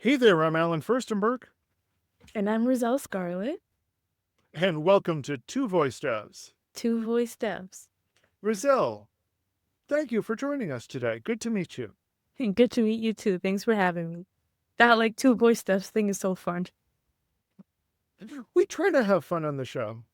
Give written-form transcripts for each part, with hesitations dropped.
Hey there, I'm Allen Firstenberg, And I'm Rizel Scarlett, and welcome to Two Voice Devs. Two Voice Devs. Rizel, thank you for joining us today. Good to meet you. And good to meet you too. Thanks for having me. That Two Voice Devs thing is so fun. We try to have fun on the show.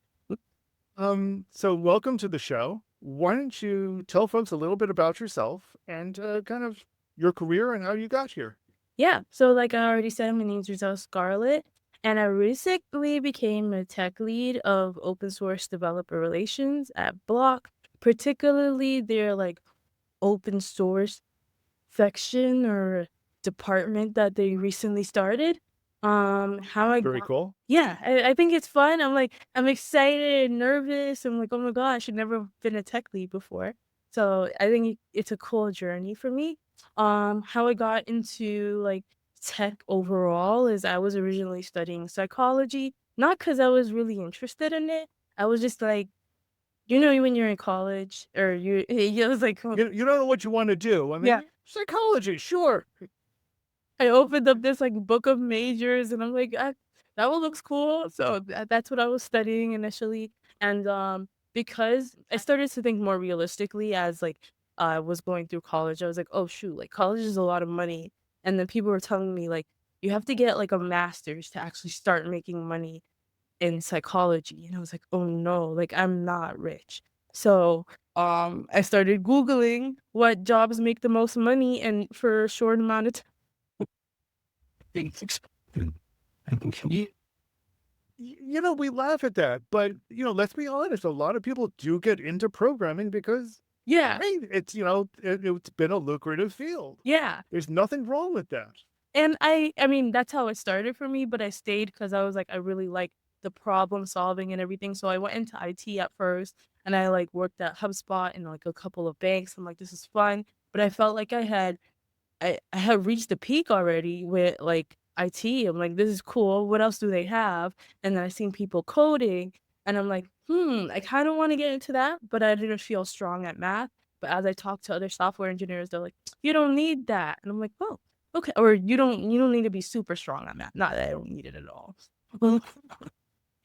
So welcome to the show. Why don't you tell folks a little bit about yourself and kind of your career and how you got here? Yeah, so like I already said, my name's Rizel Scarlett, and I recently became a tech lead of open source developer relations at Block, particularly their open source section or department that they recently started. How I Very got cool. Yeah, I think it's fun. I'm excited and nervous. I'm like, oh my gosh, I've never been a tech lead before. So I think it's a cool journey for me. How I got into tech overall is I was originally studying psychology, not because I was really interested in it. I was just like, when you're in college or you was like, oh, You don't know what you want to do. I yeah. mean, psychology, sure. I opened up this book of majors and I'm like, that one looks cool. So that's what I was studying initially. And because I started to think more realistically as I was going through college, I was like, oh shoot, like college is a lot of money. And then people were telling me like you have to get like a master's to actually start making money in psychology. And I was like, oh no, like I'm not rich. So I started Googling what jobs make the most money and for a short amount of time. You, we laugh at that, but let's be honest. A lot of people do get into programming because, Yeah. hey, it's been a lucrative field. Yeah. There's nothing wrong with that. And I mean, that's how it started for me, but I stayed because I was like, I really like the problem solving and everything. So I went into IT at first and I worked at HubSpot and like a couple of banks. I'm like, this is fun. But I felt like I had reached the peak already with IT. I'm like, this is cool. What else do they have? And then I seen people coding and I'm like, I kind of want to get into that, but I didn't feel strong at math. But as I talked to other software engineers, they're like, you don't need that. And I'm like, oh, okay. Or you don't need to be super strong at math. Not that I don't need it at all.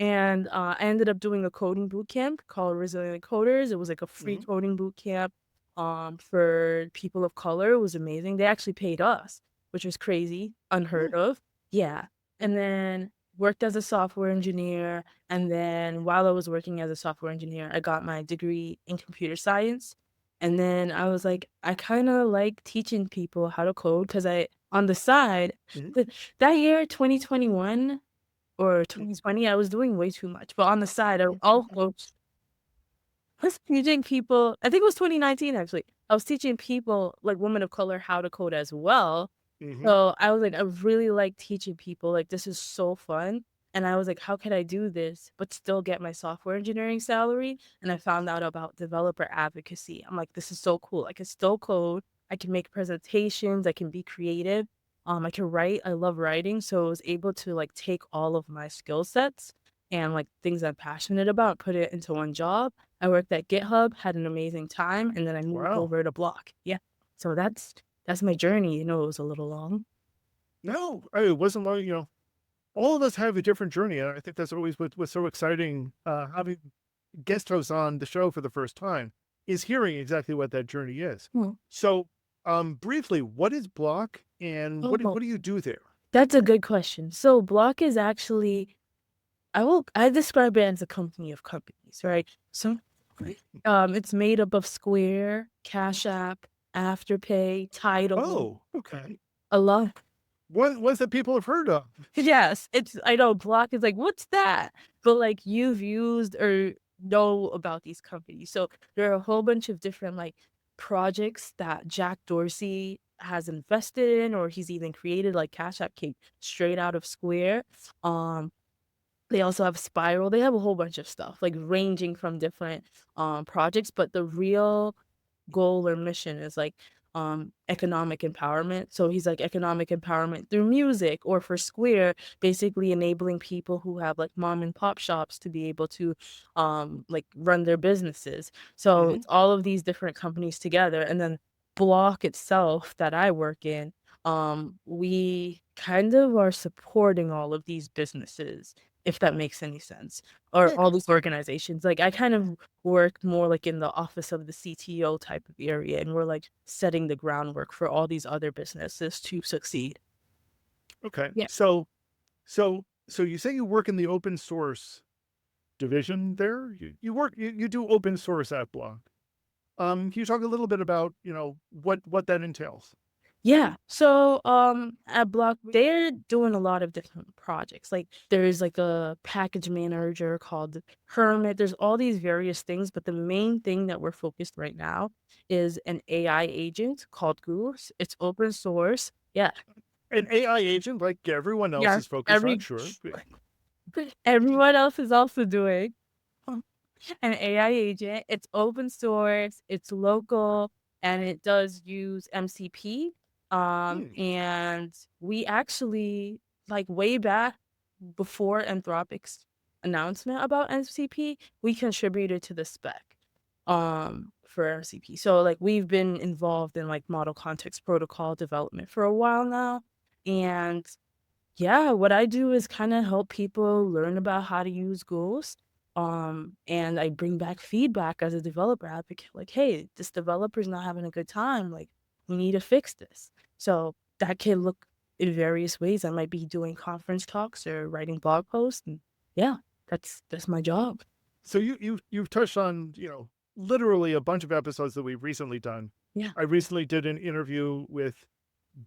And I ended up doing a coding boot camp called Resilient Coders. It was like a free Mhm. coding boot camp for people of color. It was amazing. They actually paid us, which was crazy, unheard of. Yeah. And then worked as a software engineer. And then while I was working as a software engineer, I got my degree in computer science. And then I was like, I kind of like teaching people how to code because on the side, Mhm. that year, 2021, or 2020, I was doing way too much, but on the side, I also was teaching people. I think it was 2019 actually. I was teaching people, like women of color, how to code as well. Mhm. So I was like, I really like teaching people, like, this is so fun. And I was like, how can I do this but still get my software engineering salary? And I found out about developer advocacy. I'm like, this is so cool. I can still code, I can make presentations, I can be creative. I can write. I love writing. So I was able to take all of my skill sets and things I'm passionate about, put it into one job. I worked at GitHub, had an amazing time, and then I moved Wow. over to Block. Yeah. So that's my journey. It was a little long. No, it wasn't long. All of us have a different journey, and I think that's always what's so exciting. Having guest hosts on the show for the first time is hearing exactly what that journey is. Hmm. So, briefly, what is Block, and Oh, what do you do there? that's a good question. So Block is actually I describe it as a company of companies, right? So it's made up of Square, Cash App, Afterpay, Tidal, Oh, okay. a lot. What that people have heard of? Yes, I know Block is like, "What's that?" But, you've used or know about these companies. So, there are a whole bunch of different, projects that Jack Dorsey has invested in or he's even created, like Cash App came straight out of Square. Um, they also have Spiral. They have a whole bunch of stuff, ranging from different, projects, but the real goal or mission is economic empowerment. So he's like economic empowerment through music, or for Square, basically enabling people who have mom and pop shops to be able to run their businesses. So Mhm. it's all of these different companies together. And then Block itself that I work in, we kind of are supporting all of these businesses, if that makes any sense, or Yeah. all these organizations. Like, I kind of work more like in the office of the CTO type of area, and we're like setting the groundwork for all these other businesses to succeed. Okay. Yeah. So you say you work in the open source division there? You do open source at Block. Can you talk a little bit about, what that entails? Yeah. So, at Block, they're doing a lot of different projects. Like, there's like a package manager called Hermit. There's all these various things, but the main thing that we're focused right now is an AI agent called Goose. It's open source. Yeah. An AI agent like everyone else Yeah. is focused on, sure. Everyone else is also doing. An AI agent. It's open source, it's local, and it does use MCP. Hmm. And we actually, like, way back before Anthropic's announcement about MCP, we contributed to the spec for MCP. So, like, we've been involved in like model context protocol development for a while now. And yeah, what I do is kinda help people learn about how to use Goose, and I bring back feedback as a developer advocate, like, "Hey, this developer's not having a good time, like, we need to fix this." So, that can look in various ways. I might be doing conference talks or writing blog posts, and yeah, that's my job. So you've touched on, literally a bunch of episodes that we've recently done. Yeah. I recently did an interview with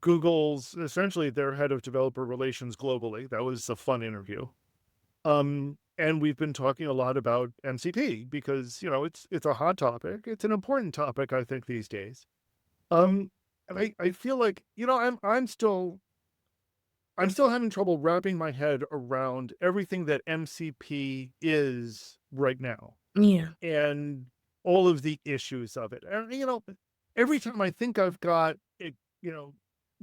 Google's, essentially their head of developer relations globally. That was a fun interview. And we've been talking a lot about MCP because, it's a hot topic. It's an important topic, I think, these days. And I feel like, I'm still having trouble wrapping my head around everything that MCP is right now Yeah. and all of the issues of it. And, every time I think I've got it,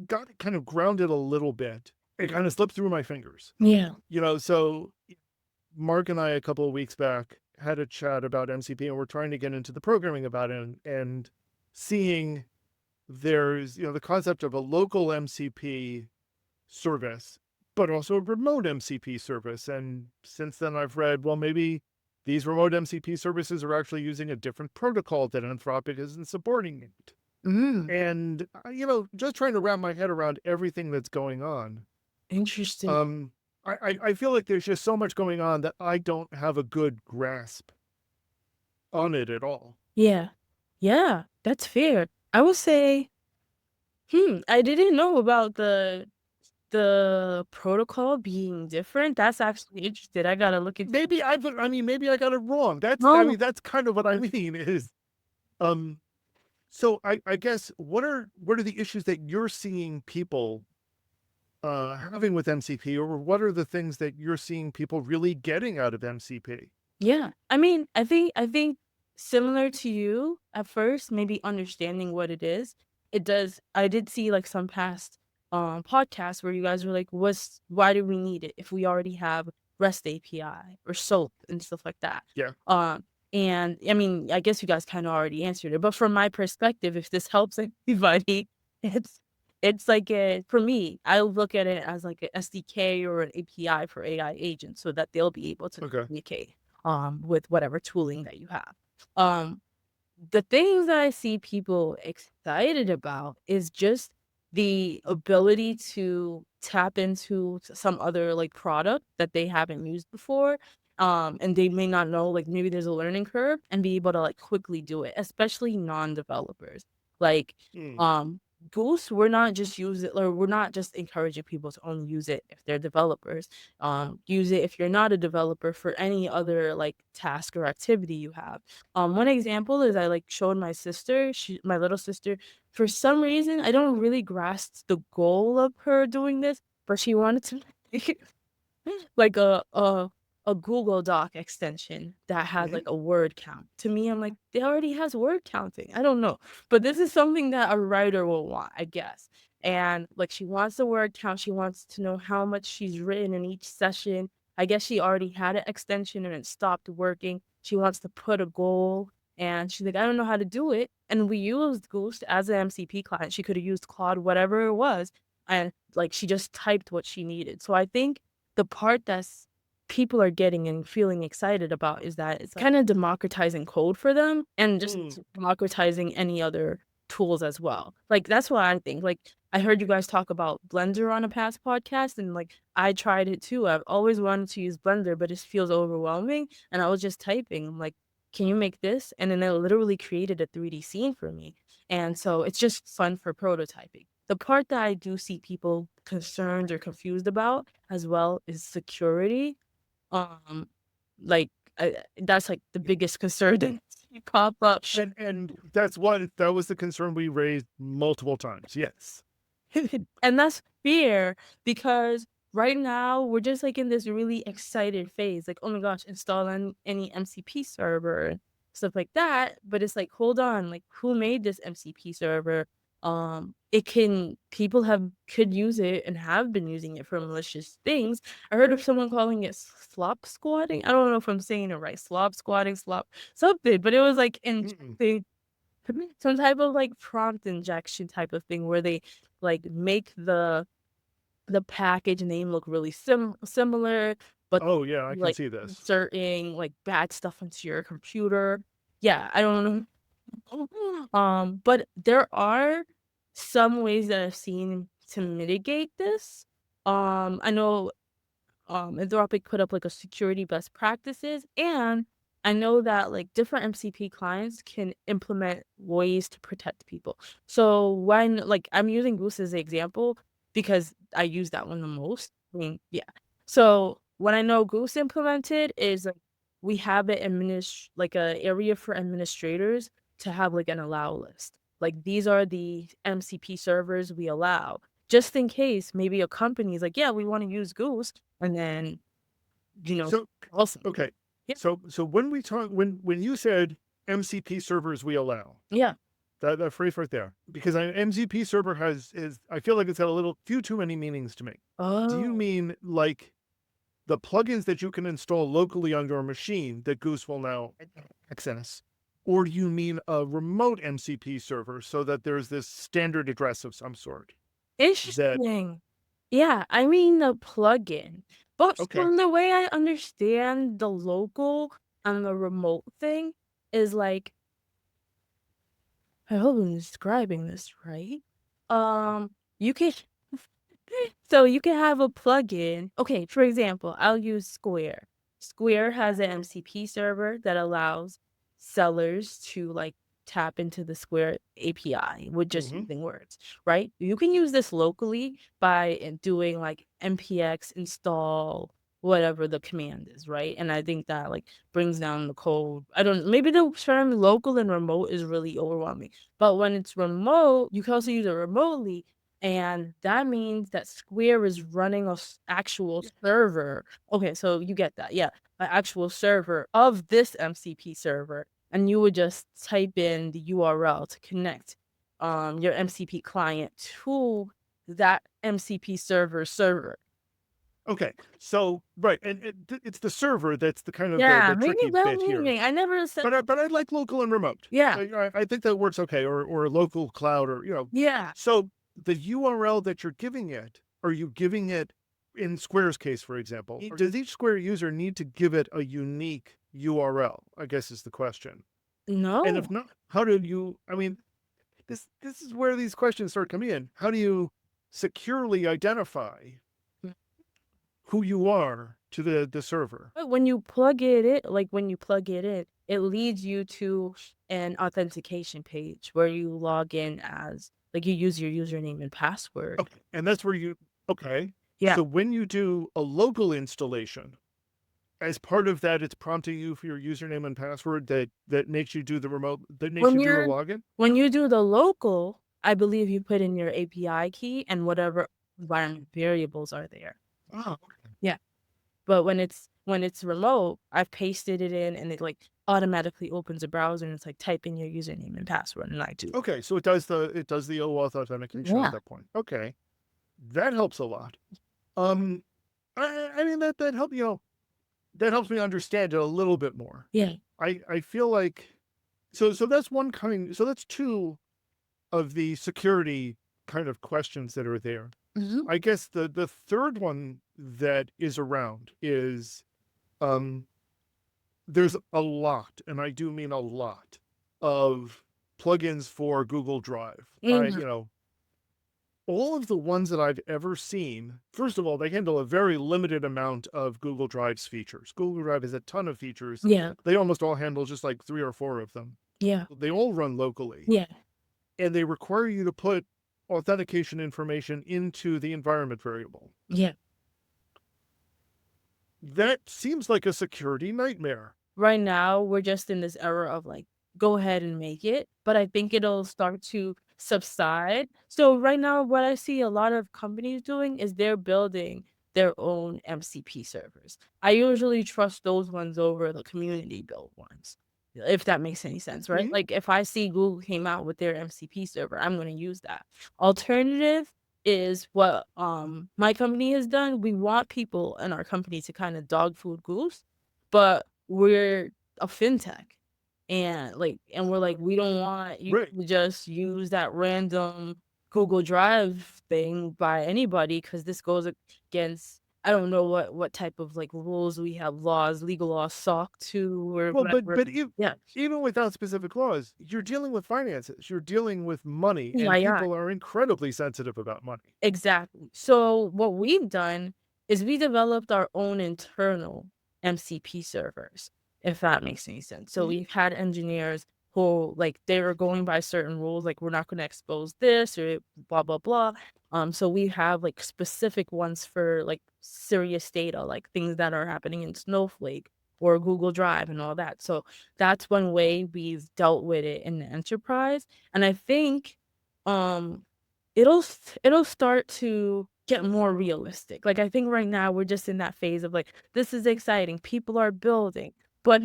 got it kind of grounded a little bit, it kind of slipped through my fingers. Yeah. So Mark and I, a couple of weeks back, had a chat about MCP, and we're trying to get into the programming about it, and seeing there's, the concept of a local MCP service, but also a remote MCP service. And since then, I've read, well, maybe these remote MCP services are actually using a different protocol that Anthropic isn't supporting it. Mm, And, just trying to wrap my head around everything that's going on. interesting. Um, I feel like there's just so much going on that I don't have a good grasp on it at all. Yeah. Yeah, that's fair. I would say, I didn't know about the protocol being different. That's actually interesting. I gotta look into. Maybe I got it wrong. Oh, That's kind of what I mean is, um, so I guess what are the issues that you're seeing people having with MCP, or what are the things that you're seeing people really getting out of MCP? yeah. I mean, I think similar to you at first, maybe understanding what it is. It does. I did see like some past podcasts where you guys were like, why do we need it if we already have REST API or SOAP and stuff like that? Yeah. Um and I mean, I guess you guys kind of already answered it, but from my perspective, if this helps anybody, it's it's like a for me, I look at it as like a SDK or an API for AI agents so that they'll be able to Okay. communicate with whatever tooling that you have. Um, the things that I see people excited about is just the ability to tap into some other like product that they haven't used before. And they may not know, like maybe there's a learning curve and be able to like quickly do it, especially non-developers. Like Hmm. um Goose, we're not just encouraging people to only use it if they're developers. Use it if you're not a developer for any other like task or activity you have. One example is I like showed my little sister, for some reason, I don't really grasp the goal of her doing this, but she wanted to make like a Google Doc extension that had Hmm. like a word count. To me, I'm like, it already has word counting. I don't know. But this is something that a writer will want, I guess. And like she wants the word count. She wants to know how much she's written in each session. I guess she already had an extension and it stopped working. She wants to put a goal And she's like, I don't know how to do it. And we used Goose as an MCP client. She could have used Claude, whatever it was. And like she just typed what she needed. So I think the part that's people are getting and feeling excited about is that it's kind of democratizing code for them and just democratizing any other tools as well. Like that's what I think. Like I heard you guys talk about Blender on a past podcast and like I tried it too. I've always wanted to use Blender, but it feels overwhelming. And I was just typing. I'm like, can you make this? And then it literally created a 3D scene for me. And so it's just fun for prototyping. The part that I do see people concerned or confused about as well is security. Um, like that's like the biggest concern that you pop up. And that was the concern we raised multiple times. Yes. And that's fear because right now we're just like in this really excited phase. Like, oh my gosh, install any MCP server and stuff like that. But it's like, hold on, like who made this MCP server? It can people could use it and have been using it for malicious things. I heard of someone calling it slop squatting. I don't know if I'm saying it right. Slop squatting, slop something, but it was like injecting some type of like prompt injection type of thing where they like make the package name look really similar, but Oh yeah, I can like see this. inserting like bad stuff into your computer. Yeah, I don't know. But there are some ways that I've seen to mitigate this. I know Anthropic put up like a security best practices, and I know that like different MCP clients can implement ways to protect people. So when like I'm using Goose as an example because I use that one the most. I mean, yeah. So what I know Goose implemented is like we have it like a area for administrators to have like an allow list. Like these are the MCP servers we allow. Just in case maybe a company is like, yeah, we want to use Goose, and then, So awesome. okay. Yeah. So when we talk when you said MCP servers we allow, Yeah. that phrase right there, because an MCP server is I feel like it's got a little few too many meanings to me. Do you Oh. mean like the plugins that you can install locally on your machine that Goose will now access? Or do you mean a remote MCP server so that there's this standard address of some sort? That Interesting. Yeah, I mean the plugin. But okay. from the way I understand the local and the remote thing is like I hope I'm describing this right. You can so you can have a plugin. Okay, for example, I'll use Square. Square has an MCP server that allows sellers to like tap into the Square API with just Mm-hmm. using words, right? You can use this locally by doing like npx install whatever the command is, right? And I think that like brings down the code. I don't maybe the term local and remote is really overwhelming. But when it's remote, you can also use it remotely and that means that Square is running a actual server. Okay, so you get that. Yeah, an actual server of this MCP server. And you would just type in the URL to connect your MCP client to that MCP server. Okay, so right, and it's the server that's the kind of Yeah, the maybe tricky well bit here. meaning. I never said But I like local and remote. yeah. I think that works okay, or a local cloud, or Yeah. So the URL that you're giving it, are you giving it in Square's case, for example? Or does each Square user need to give it a unique URL? I guess is the question. And if No. not, how do you? I mean, this is where these questions start coming in. How do you securely identify who you are to the server? But when you plug it in, it leads you to an authentication page where you log in as like you use your username and password. Okay, and that's where you. Okay, Yeah. so when you do a local installation, as part of that, it's prompting you for your username and password that makes you do the remote that makes When you do the you're login. when you do the local, I believe you put in your API key and whatever environment variables are there. Oh, Yeah. But when it's remote, I've pasted it in and it like automatically opens a browser and it's like type in your username and password and I do. okay. So it does the OAuth authentication at Yeah. that point. Okay, that helps a lot. Um, I mean that help that helps me understand it a little bit more. Yeah. I feel like So that's one kind. So that's two of the security kind of questions that are there. Mhm. I guess the third one that is around is um there's a lot, and I do mean a lot, of plugins for Google Drive. Mhm. All of the ones that I've ever seen, first of all, they handle a very limited amount of Google Drive's features. Google Drive has a ton of features. Yeah. They almost all handle just like 3 or 4 of them. Yeah. They all run locally, Yeah. and they require you to put authentication information into the environment variable. Yeah. That seems like a security nightmare. Right now, we're just in this era of like, go ahead and make it, but I think it'll start to subside. So right now, what I see a lot of companies doing is they're building their own MCP servers. I usually trust those ones over the community built ones, if that makes any sense, right? Okay. Like if I see Google came out with their MCP server, I'm going to use that. Alternative is what my company has done. We want people in our company to kind of dog food Goose, but we're a fintech, and we're like, we don't want you Right. to just use that random Google Drive thing by anybody, because this goes against, I don't know what type of like rules we have, laws, legal laws, SOC 2 or Well, whatever. if, Yeah. even without specific laws, you're dealing with finances. You're dealing with money, Yeah, and yeah. people are incredibly sensitive about money. Exactly. So what we've done is we developed our own internal MCP servers, if that makes any sense. So Mhm. we've had engineers who like they were going by certain rules, like we're not going to expose this or blah blah blah. So we have like specific ones for like serious data, like things that are happening in Snowflake or Google Drive and all that. So that's one way we've dealt with it in the enterprise. And I think um it'll start to get more realistic. Like, I think right now we're just in that phase of, like, this is exciting, people are building, but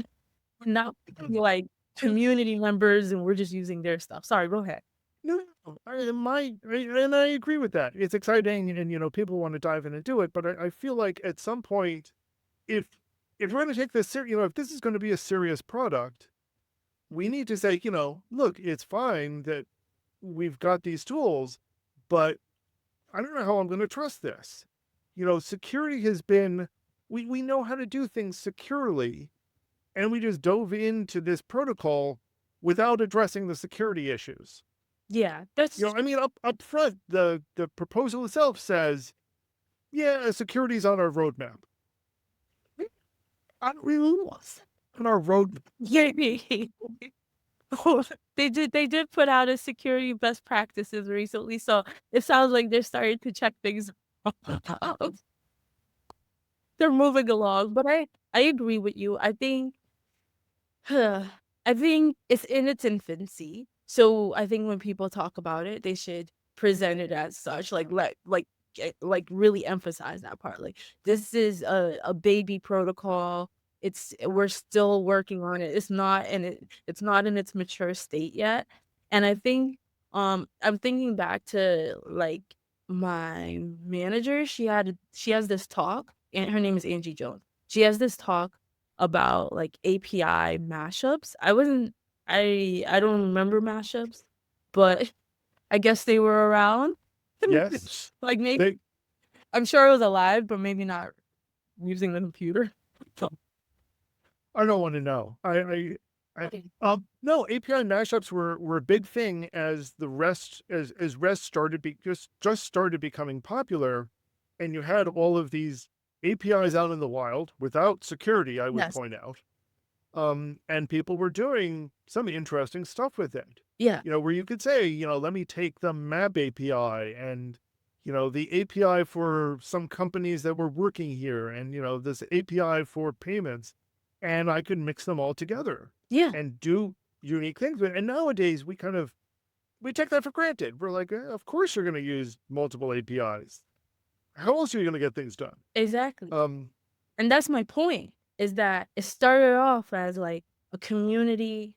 we're not like community members and we're just using their stuff. Sorry, go ahead. No, no, and I agree with that. It's exciting, and people want to dive in and do it. But I feel like at some point, if we're going to take this serious, if this is going to be a serious product, we need to say, look, it's fine that we've got these tools, but I don't know how I'm going to trust this. Security has been, we know how to do things securely, and we just dove into this protocol without addressing the security issues. Yeah, that's I mean, up front, the proposal itself says, yeah, security's on our roadmap. On our roadmap. yeah. They did put out a security best practices recently, so it sounds like they're starting to check things. They're moving along, but I agree with you. I think it's in its infancy. So I think when people talk about it, they should present it as such. Like really emphasize that part. Like this is a baby protocol. We're still working on it. It's not in its mature state yet. And I think I'm thinking back to like my manager. She has this talk, and her name is Angie Jones. She has this talk about like API mashups. I don't remember mashups, but I guess they were around. Yes, Like maybe they. I'm sure it was alive, but maybe not using the computer. So I don't want to know. No, API mashups were a big thing as the rest as REST started just started becoming popular, and you had all of these APIs out in the wild without security. I would yes. point out. And people were doing some interesting stuff with it. Yeah. Where you could say, let me take the map API and, the API for some companies that were working here and, this API for payments, and I could mix them all together Yeah. and do unique things. And nowadays we take that for granted. We're like, of course you're going to use multiple APIs. How else are you going to get things done? Exactly. Um, And that's my point, is that it started off as like a community.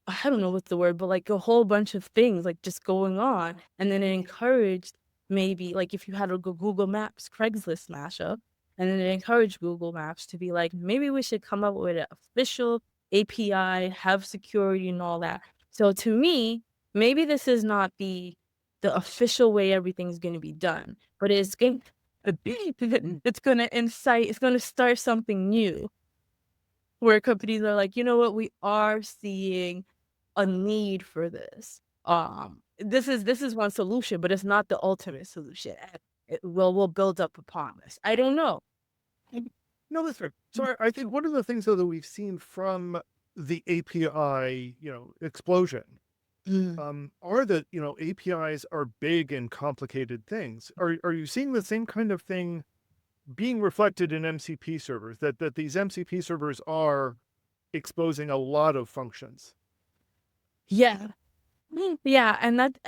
I don't know what's the word, but like a whole bunch of things like just going on. And then it encouraged, maybe like if you had a Google Maps Craigslist mashup, and then it encouraged Google Maps to be like, maybe we should come up with an official API, have security and all that. So to me, maybe this is not the official way everything's going to be done, but it's going it's going to incite, it's going to start something new where companies are like, you know what, we are seeing a need for this. This is one solution, but it's not the ultimate solution. And we'll build up upon this. I don't know. No, that's right. So I think one of the things though that we've seen from the API, explosion, Mm. are that APIs are big and complicated things. Are you seeing the same kind of thing being reflected in MCP servers? That these MCP servers are exposing a lot of functions. Yeah. Yeah, and that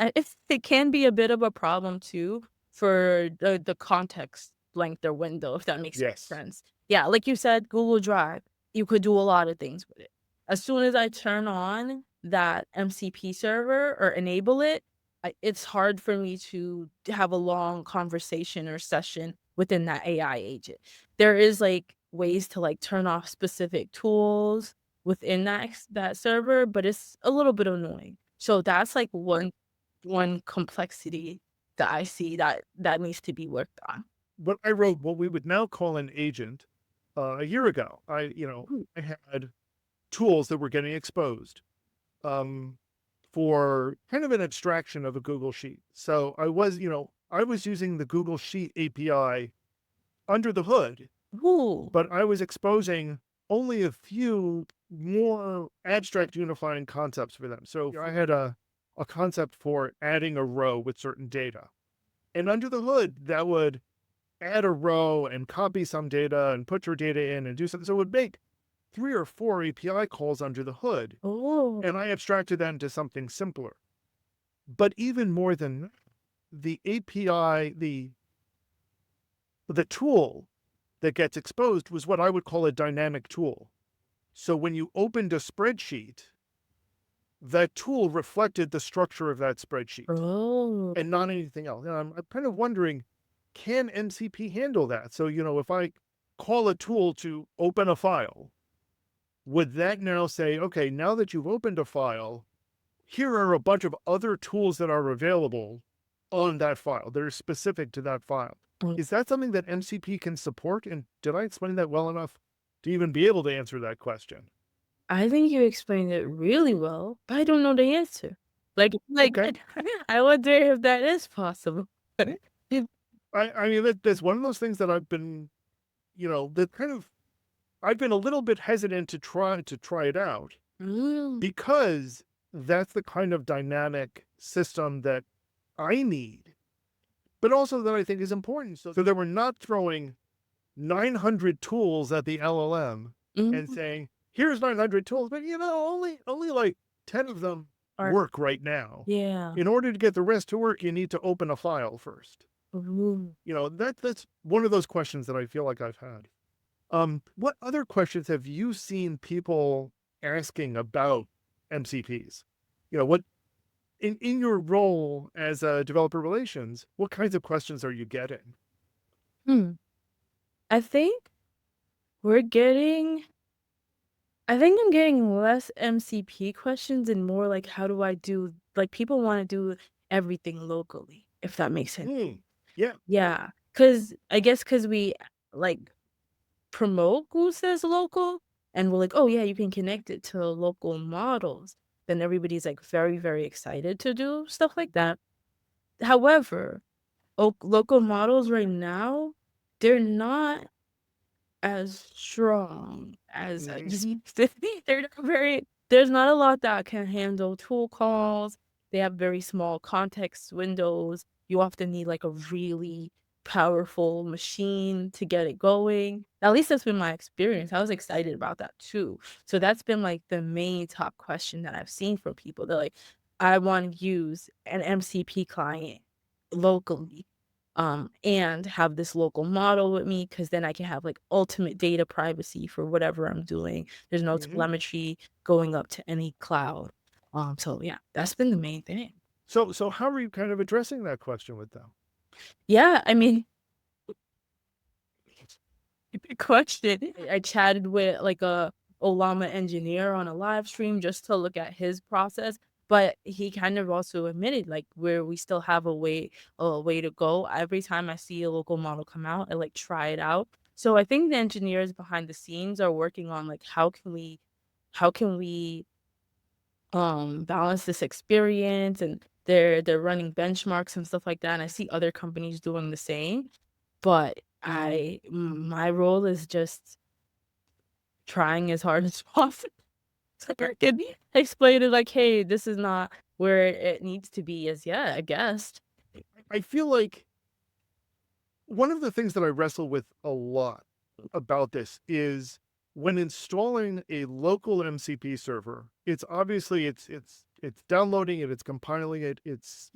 it can be a bit of a problem too for the context length or window, if that makes Yes. sense. Yeah, like you said, Google Drive, you could do a lot of things with it. As soon as I turn on that MCP server or enable it, it's hard for me to have a long conversation or session within that AI agent. There is like ways to like turn off specific tools within that server, but it's a little bit annoying. So that's like one complexity that I see that needs to be worked on. But I wrote what we would now call an agent a year ago. Hmm. I had tools that were getting exposed um, for kind of an abstraction of a Google Sheet. So I was using the Google Sheet API under the hood, Ooh. but I was exposing only a few more abstract unifying concepts for them. So I had a concept for adding a row with certain data. And under the hood, that would add a row and copy some data and put your data in and do something. So it would make 3 or 4 API calls under the hood. Oh. And I abstracted that into something simpler. But even more than that, the API, the tool that gets exposed was what I would call a dynamic tool. So when you opened a spreadsheet, that tool reflected the structure of that spreadsheet Oh. and not anything else. And I'm kind of wondering, can MCP handle that? So, if I call a tool to open a file, would that now say, okay, now that you've opened a file, here are a bunch of other tools that are available on that file that are specific to that file? Mm. Is that something that MCP can support? And did I explain that well enough to even be able to answer that question? I think you explained it really well, but I don't know the answer. Like Okay. I wonder if that is possible. I mean, that's one of those things that I've been, that kind of, I've been a little bit hesitant to try it out Mm. because that's the kind of dynamic system that I need, but also that I think is important. So that we're not throwing 900 tools at the LLM and Mm. saying, here's 900 tools, but only like 10 of them Or work right now. yeah. In order to get the rest to work, you need to open a file first. Ooh. That's one of those questions that I feel like I've had. What other questions have you seen people asking about MCPs? What in your role as a developer relations, what kinds of questions are you getting? Hmm. I think we're getting I think I'm getting less MCP questions and more like, how do I do like, people wanna do everything locally, if that makes sense. Hmm. Yeah. Yeah, cause I guess cause we, like, promote Goose as local, and we're like, "Oh, yeah, you can connect it to local models." Then everybody's, like, very, very excited to do stuff like that. However, local models right now, they're not as strong as I Hmm. just they're not very there's not a lot that can handle tool calls. They have very small context windows. You often need like a really powerful machine to get it going. At least that's been my experience. I was excited about that too. So that's been like the main top question that I've seen from people. They're like, I want to use an MCP client locally and have this local model with me because then I can have like ultimate data privacy for whatever I'm doing. There's no Hmm. telemetry going up to any cloud. So yeah, that's been the main thing. So how are you kind of addressing that question with them? Yeah, I mean, good question. I chatted with like a Olama engineer on a live stream just to look at his process, but he kind of also admitted, like, where we still have a way to go. Every time I see a local model come out, I, like, try it out. So I think the engineers behind the scenes are working on, like, how can we balance this experience, and they're running benchmarks and stuff like that, and I see other companies doing the same, but my role is just trying as hard as possible so I can explain it like, "Hey, this is not where it needs to be as yet, I guess." I feel like one of the things that I wrestle with a lot about this is when installing a local MCP server, it's obviously it's downloading it, it's compiling it, it's,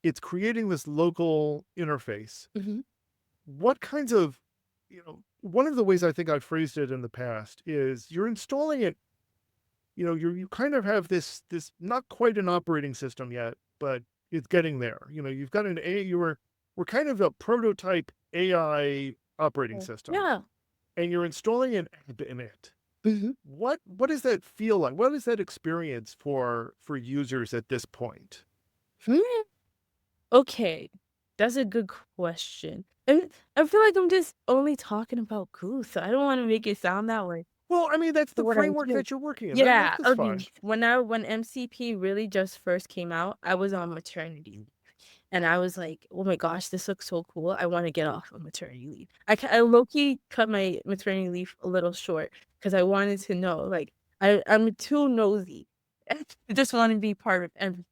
it's creating this local interface. Mhm. What kinds of, one of the ways I think I've phrased it in the past is you're installing it, you kind of have this not quite an operating system yet, but it's getting there. You've got an A you were we're kind of a prototype AI operating Oh. system, Yeah. and you're installing an app in it. Mhm. What does that feel like? What is that experience for users at this point? Hmm. Okay, that's a good question. And I feel like I'm just only talking about Goose. I don't wanna make it sound that way. Well, I mean, that's the What I framework do. that you're working in. Yeah, That's okay. fine. When MCP really just first came out, I was on maternity leave, and I was like, "Oh my gosh, this looks so cool. I wanna get off of maternity leave." I low-key cut my maternity leave a little short because I wanted to know, like, I'm too nosy. I just wanna be part of everything.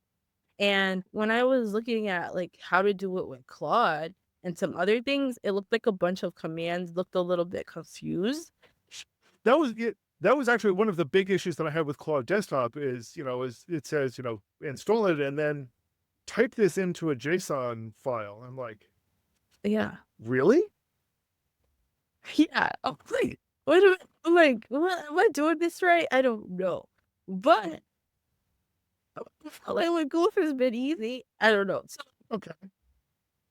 And when I was looking at, like, how to do it with Claude and some other things, it looked like a bunch of commands, looked a little bit confused. That was it. That was actually one of the big issues that I had with Claude Desktop is it says, install it and then type this into a JSON file. I'm like, Yeah. really? Yeah. I'm like, wait a minute. I'm like, "What, am I doing this right? I don't know." But I felt like with Goof has been easy. I don't know. So Okay.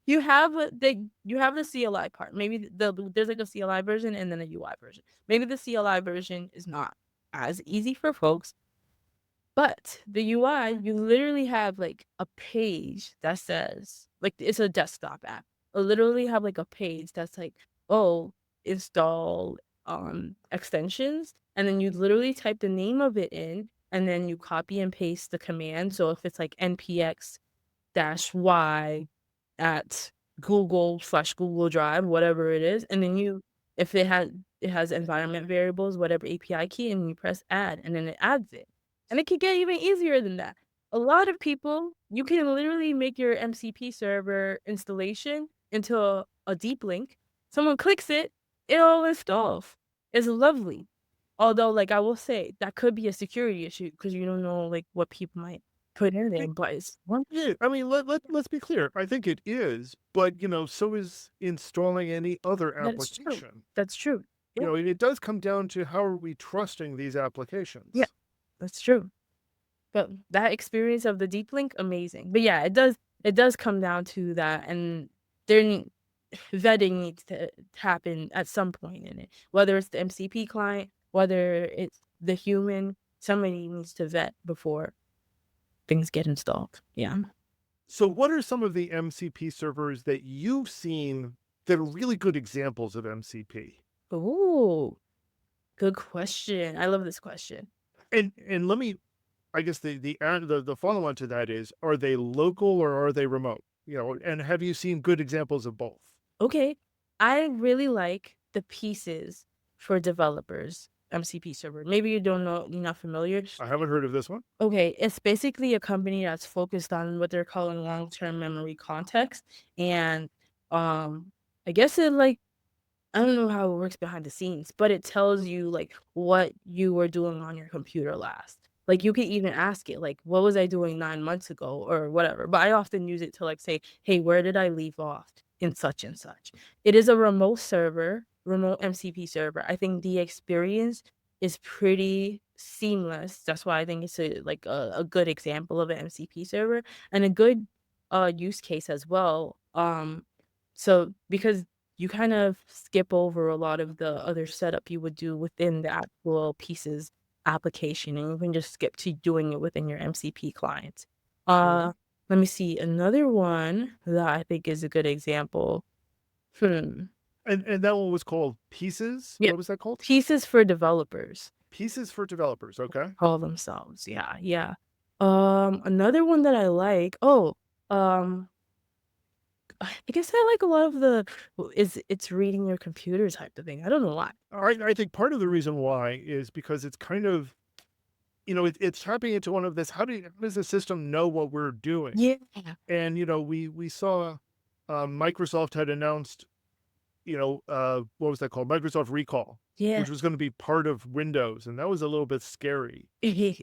you have the CLI part. Maybe there's like a CLI version and then a UI version. Maybe the CLI version is not as easy for folks. But the UI, you literally have, like, a page that says like, it's a desktop app. You literally have, like, a page that's like, "Oh, install, extensions," and then you literally type the name of it in, and then you copy and paste the command. So if it's like npx -y at Google/Google Drive, whatever it is, and then if it has environment variables, whatever API key, and you press add, and then it adds it. And it could get even easier than that. A lot of people, you can literally make your MCP server installation into a deep link. Someone clicks it, it'll install. It's lovely. Although, like, I will say, that could be a security issue because you don't know, like, what people might put in there, but it's one. Yeah, I mean, let's be clear. I think it is, but so is installing any other That is true. application. That's true. Yeah, It does come down to how are we trusting these yeah, applications. that's true. But that experience of the deep link, amazing. But yeah, it does come down to that, and there nee vetting needs to happen at some point in it. Whether it's the MCP client, whether it's the human, somebody needs to vet before things get installed. Yeah. So, what are some of the MCP servers that you've seen that are really good examples of MCP? Ooh, good question. I love this question. And let me, I guess the follow on to that is, are they local or are they remote? And have you seen good examples of both? Okay. I really like the pieces for developers MCP server. Maybe you don't know, you're not familiar. I haven't heard of this one. Okay, it's basically a company that's focused on what they're calling long-term memory context. And I guess it like I don't know how it works behind the scenes, but it tells you, like, what you were doing on your computer last. Like, you could even ask it, like, "What was I doing 9 months ago?" or whatever, but I often use it to, like, say, "Hey, where did I leave off in such and such?" It is a remote server, remote MCP server. I think the experience is pretty seamless. That's why I think it's a good example of an MCP server and a good, use case as well. So because you kind of skip over a lot of the other setup you would do within the actual pieces application, and you can just skip to doing it within your MCP client. Mhm. Uh, Let me see another one that I think is a good example. Hmm. And that one was called Pieces? Yeah, What was that called? pieces for developers Pieces for Developers, okay. call themselves. Yeah, yeah. Another one that I like. Oh, um, I guess I like a lot of the it's reading your computer type of thing. I don't know why. I think part of the reason why is because it's kind of, it's tapping into one of this, how does the system know what we're doing? Yeah. And, we saw, Microsoft had announced, what was that called? Microsoft Recall, Yeah. which was gonna be part of Windows, and that was a little bit scary.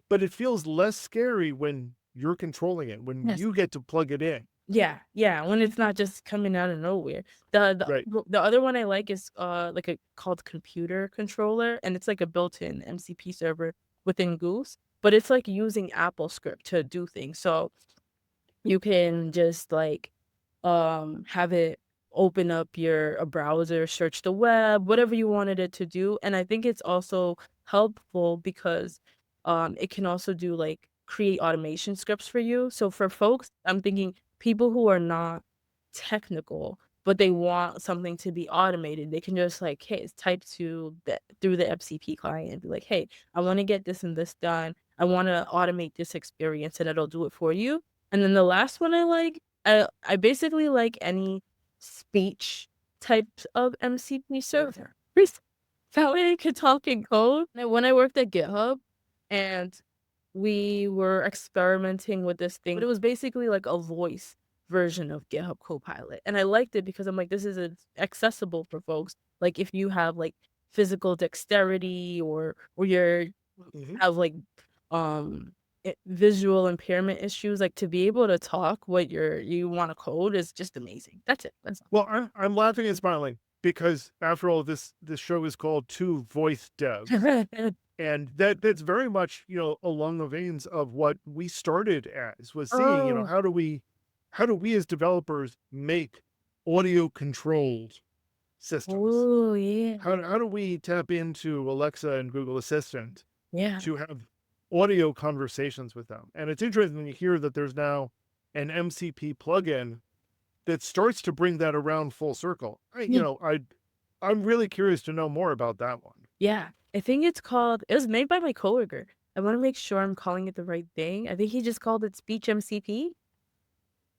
But it feels less scary when you're controlling it, when Yes. you get to plug it in. Yeah, yeah, when it's not just coming out of nowhere. Right. The other one I like is, like, a called computer controller, and it's like a built-in MCP server within Goose, but it's, like, using Apple script to do things, so you can just, like, have it open up your a browser, search the web, whatever you wanted it to do, and I think it's also helpful because, it can also do, like, create automation scripts for you. So for folks, I'm thinking people who are not technical, but they want something to be automated, they can just, like, hey, type to the through the FCP client and be like, "Hey, I wanna get this and this done. I wanna automate this experience," and it'll do it for you. And then the last one I like, I basically like any speech types of MCP server. That way I could talk and code. And when I worked at GitHub and we were experimenting with this thing, but it was basically like a voice version of GitHub Copilot. And I liked it because I'm like, this is accessible for folks. Like if you have like physical dexterity or you're Mhm. have like um visual impairment issues, like to be able to talk what you want to code is just amazing. That's it. That's Well, I'm laughing and smiling because after all, this show is called Two Voice Devs, all. and that's very much, along the veins of what we started as, was seeing, Oh, how do we as developers make audio controlled systems? oh yeah. How do we tap into Alexa and Google Assistant Yeah. to have audio conversations with them? And it's interesting when you hear that there's now an MCP plugin that starts to bring that around full circle. Yeah. I'm really curious to know more about that one. Yeah. I think it was made by my coworker. I want to make sure I'm calling it the right thing. I think he just called it Speech MCP.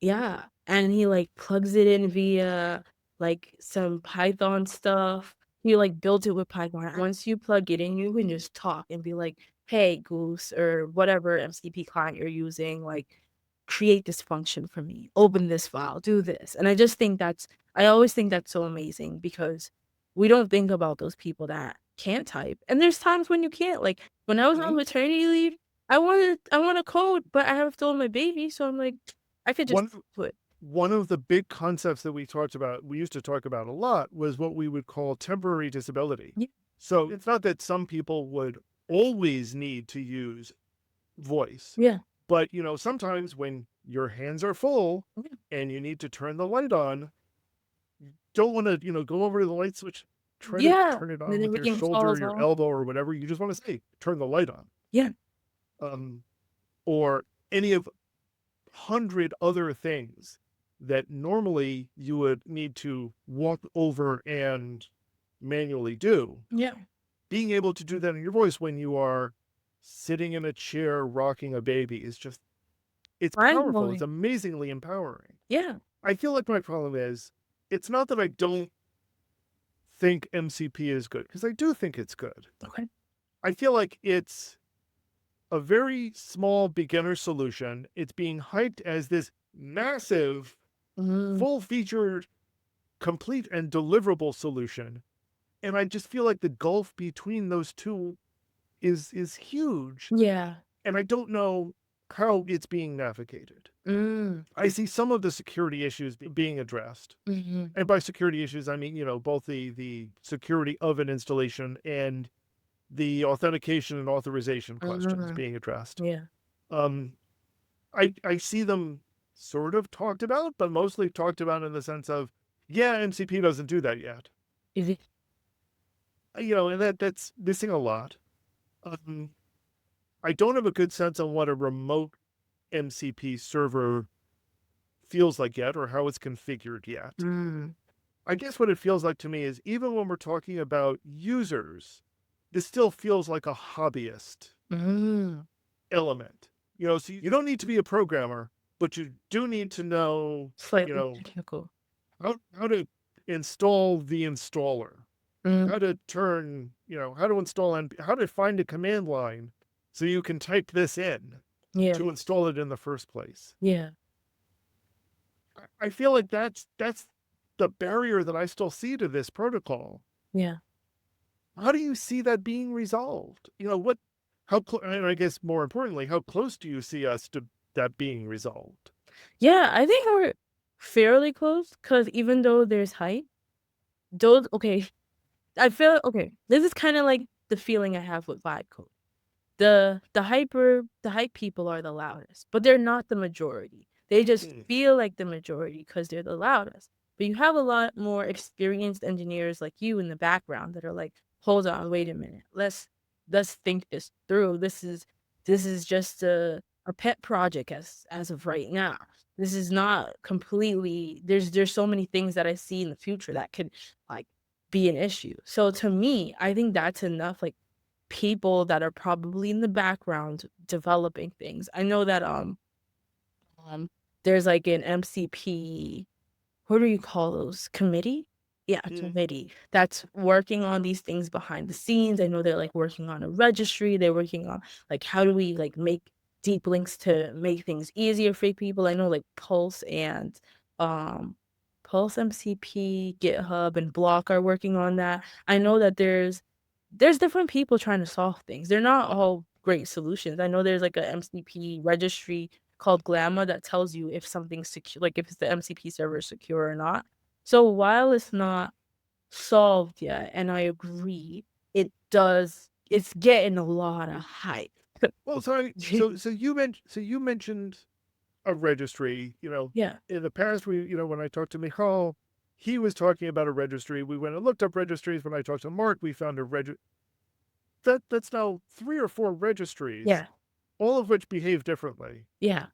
Yeah, and he, like, plugs it in via, like, some Python stuff. He, like, built it with Python. Once you plug it in, you can just talk and be like, "Hey, Goose," or whatever MCP client you're using, like, "Create this function for me. Open this file. Do this." And I always think that's so amazing because we don't think about those people that can't type, and there's times when you can't. Like, when I was on Mhm. maternity leave, I wanna code, but I have to hold my baby, so I'm like, I could just One put one of the big concepts that we used to talk about a lot, was what we would call temporary disability. yeah, So it's not that some people would always need to use voice, yeah, but sometimes when your hands are full yeah, and you need to turn the light on, don't want to, go over to the light switch, try to yeah, turn it and then on with your everything shoulder, falls your off. elbow, or whatever. You just want to say, turn the light on. Yeah, Um, or any of 100 other things that normally you would need to walk over and manually do. yeah, Being able to do that in your voice when you are sitting in a chair rocking a baby is just, it's powerful. It's mind-blowing. amazingly empowering. Yeah, I feel like my problem is, it's not that I don't think MCP is good, because I do think it's good. okay. I feel like it's a very small beginner solution. It's being hyped as this massive, Mm, full featured, complete and deliverable solution. And I just feel like the gulf between those two is huge. yeah, And I don't know how it's being navigated. mm, I see some of the security issues being addressed. mhm, And by security issues, I mean, both the security of an installation and the authentication and authorization questions mhm, being addressed. yeah, Um, I see them sort of talked about, but mostly talked about in the sense of, Yeah, MCP doesn't do that yet. Is it? And that's missing a lot. Um, I don't have a good sense on what a remote MCP server feels like yet or how it's configured yet. Mm. I guess what it feels like to me is even when we're talking about users, this still feels like a hobbyist Mm. element. So you don't need to be a programmer, but you do need to know, Slightly technical. how to install the installer, Mm. how to turn, how to install and how to find a command line so you can type this in Yeah. to install it in the first place. Yeah. I feel like that's the barrier that I still see to this protocol. Yeah. How do you see that being resolved? And I guess more importantly, how close do you see us to that being resolved? Yeah, I think we're fairly close because even though there's hype, those okay, I feel okay. This is kind of like the feeling I have with vibe code. The hype people are the loudest, but they're not the majority. They just Hmm. feel like the majority because they're the loudest. But you have a lot more experienced engineers like you in the background that are like, hold on, wait a minute. Let's think this through. This is just a pet project as of right now. This is not completely there's so many things that I see in the future that could like be an issue. So to me, I think that's enough like people that are probably in the background developing things. I know that um there's like an MCP, what do you call those? Committee? Yeah, Hmm. committee that's working on these things behind the scenes. I know they're like working on a registry. They're working on like how do we like make deep links to make things easier for people. I know like um Pulse MCP, GitHub, and Block are working on that. I know that there's different people trying to solve things. They're not all great solutions. I know there's like a MCP registry called Glamma that tells you if something's secure, like if it's the MCP server is secure or not. So while it's not solved yet, and I agree, it's getting a lot of hype. Well, so you mentioned a registry. Yeah. In the past, when I talked to Michal, he was talking about a registry. We went and looked up registries. When I talked to Mark, we found a that's now 3 or 4 registries, Yeah. all of which behave differently. Yeah.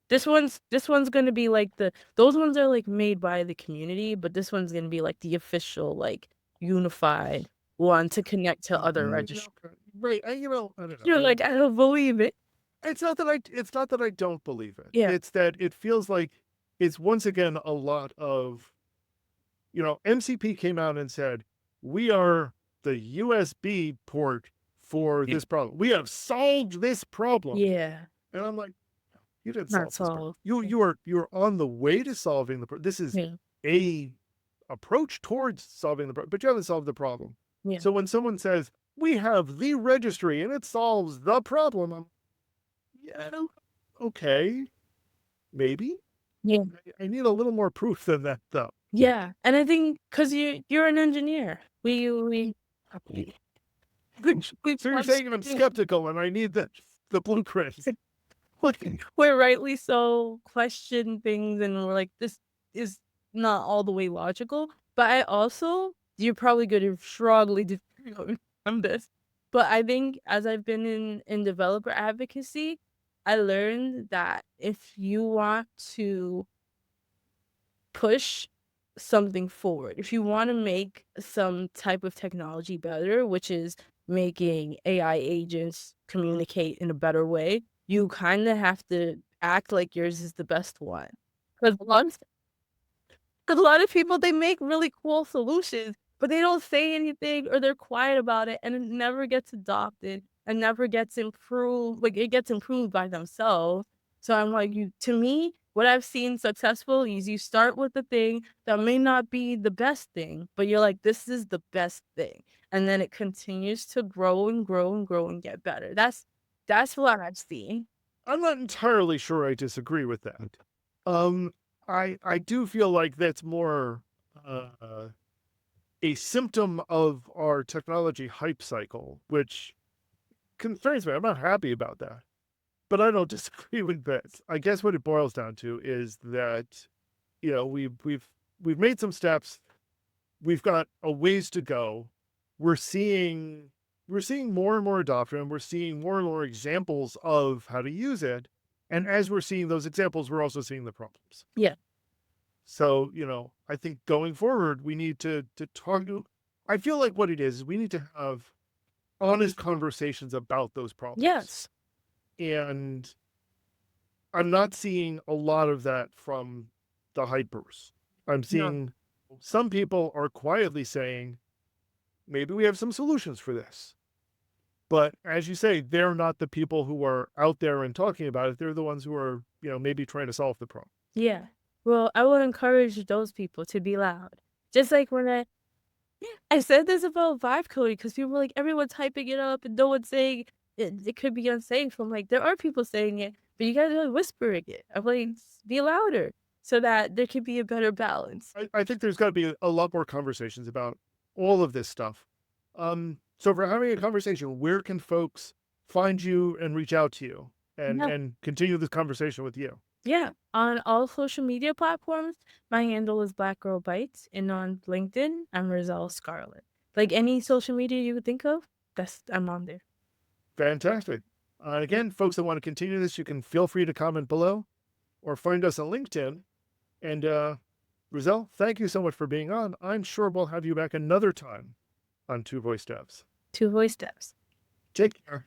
This one's gonna be like those ones are like made by the community, but this one's gonna be like the official, like unified one to connect to other registries. Right? I don't know. You're like, I don't believe it. It's not that I don't believe it. Yeah. It's that it feels like it's once again a lot of, MCP came out and said, we are the USB port for this problem. We have solved this problem. Yeah. And I'm like, you didn't Not solve this problem. solved. You're on the way to solving the problem. This is Yeah. a approach towards solving the problem, but you haven't solved the problem. Yeah. So when someone says, we have the registry and it solves the problem, I'm, yeah, okay, maybe. Yeah. I need a little more proof than that, though. Yeah. And I think because you're an engineer. We we So you're saying I'm skeptical and I need the blueprints. we're rightly so question things and we're like, this is not all the way logical. But I also, you're probably going to strongly disagree on this. But I think as I've been in developer advocacy, I learned that if you want to push something forward, if you want to make some type of technology better, which is making AI agents communicate in a better way, you kind of have to act like yours is the best one. Because a lot of people, they make really cool solutions, but they don't say anything or they're quiet about it, and it never gets adopted and never gets improved. Like, it gets improved by themselves. So I'm like, you to me, what I've seen successful is you start with the thing that may not be the best thing, but you're like, this is the best thing. And then it continues to grow and grow and grow and get better. That's what I've seen. I'm not entirely sure I disagree with that. Um, I do feel like that's more a symptom of our technology hype cycle, which concerns me. I'm not happy about that, but I don't disagree with that. I guess what it boils down to is that we've made some steps. We've got a ways to go. We're seeing more and more adoption. We're seeing more and more examples of how to use it. And as we're seeing those examples, we're also seeing the problems. Yeah. So, I think going forward, we need to talk. I feel like what it is we need to have honest conversations about those problems. Yes. And I'm not seeing a lot of that from the hypers. I'm No. seeing some people are quietly saying, maybe we have some solutions for this. But as you say, they're not the people who are out there and talking about it. They're the ones who are, maybe trying to solve the problem. Yeah. Well, I will encourage those people to be loud. Just like when I said this about vibe coding because people were like, everyone's hyping it up and no one's saying it could be unsafe. I'm like, there are people saying it, but you guys are whispering it. I'm like, be louder so that there can be a better balance. I think there's got to be a lot more conversations about all of this stuff. So for having a conversation, where can folks find you and reach out to you and Yeah. and continue this conversation with you? Yeah. On all social media platforms, my handle is Black Girl Bites, and on LinkedIn, I'm Rizel Scarlett. Like any social media you would think of, I'm on there. Fantastic. And again, folks that want to continue this, you can feel free to comment below or find us on LinkedIn. And Rizel, thank you so much for being on. I'm sure we'll have you back another time on Two Voice Devs. Two voice steps. Take care.